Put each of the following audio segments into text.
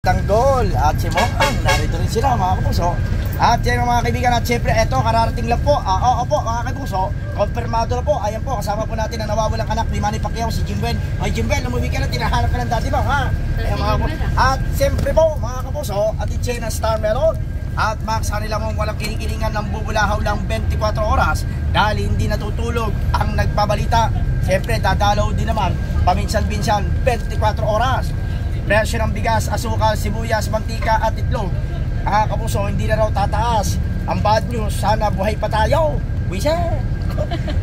Tanggol at si Mokang, narito rin sila mga kapuso. At yan mga kaibigan, at syempre eto kararating lang po. Opo mga kapuso, konfirmado na po. Ayan po, kasama po natin ang nawawalang anak ni Manny Pacquiao, si Jimben. Ay Jimben, umuwi ka na, tinahanap ka ng dati ba ha? Ayan, mga kapuso. At syempre po mga kapuso, at i-chain ng Star Melon. At Max, kanila mong walang kinikilingan ng bubulahaw lang 24 oras dahil hindi natutulog ang nagbabalita. Syempre dadalaw din naman paminsan-minsan 24 oras. Presyo ng bigas, asukal, sibuyas, mantika at itlog. Kapuso, hindi na raw tataas. Ang bad news, sana buhay pa tayo. Wiset!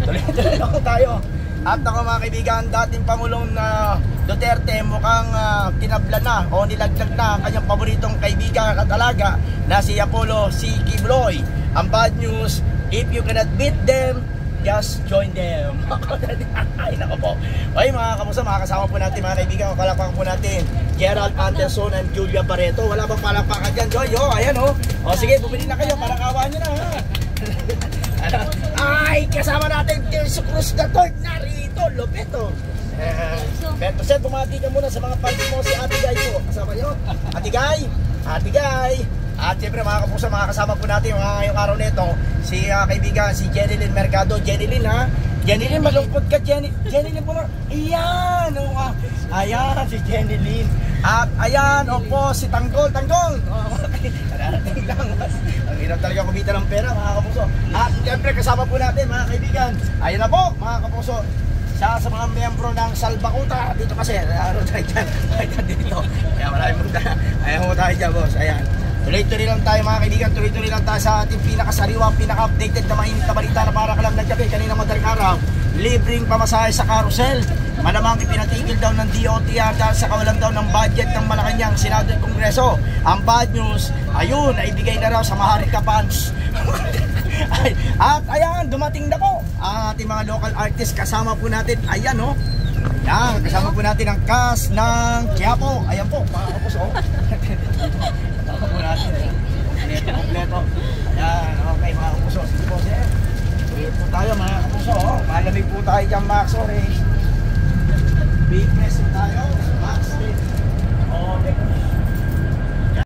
Tuloy-tuloy ako tayo. At ako mga kaibigan, dating Pangulong na Duterte mukhang tinabla na o nilaglag na ang kanyang paboritong kaibigan at alaga na si Apollo C. Quibloy. Ang bad news, if you cannot beat them, just join them. Ay nako po. Okay mga kamusta, mga kasama po natin mga kaibigan, palakpakan po natin Gerald Anderson and Julia Barreto. Wala bang palakpakan dyan, Joy? Ayan o. O sige, bumili na kayo, palakawan nyo na ha. Ay, kasama natin Tirso Cruz the Third, narito, Lopeto. Beto Seth, bumati ka muna sa mga fans mo, si Ate Guy po. Kasama nyo? Ate Guy. At siyempre mga kapuso, mga kasama po natin ngayong araw nito si kaibigan, si Jenilyn Mercado. Jenilyn ha? Jenilyn, malungkot ka Jenilyn po. Ayan, ayan si Jenilyn. At ayan, opo, si Tanggol. Kararating lang. Ang hirap talaga kumita ng pera mga kapuso. At siyempre kasama po natin mga kaibigan, ayan na po mga kapuso, siya sa mga miyembro ng Salbakuta. Dito kasi, ano tayo dyan? Dito. Kaya maraming punta. Ayan mo tayo dyan, boss. Ayan. Tuloy-tuloy lang tayo mga kaibigan, tuloy-tuloy lang tayo sa ating pinakasariwa, pinaka-updated na mainit na balita na para ka lang nagkape kanina madaling araw. Libreng pamasahe sa carousel. Malamang ipinatigil daw ng DOTR dahil sa kawalan daw ng budget ng Malacanang Senado at Kongreso. Ang bad news, ayun, naibigay na raw sa Maharlika Funds. At ayan, dumating na po ang ating mga local artists. Kasama po natin, ayan o. Ayan, kasama po natin ang cast ng Quiapo. Ayan po, mga kapos o. Kasama po natin. Kompleto. Ayan, okay mga kapos o. Sige po sir. Wait po tayo mga kapos o. Malamig po tayo dyan Max Orange. Big press tayo. Max. Okay.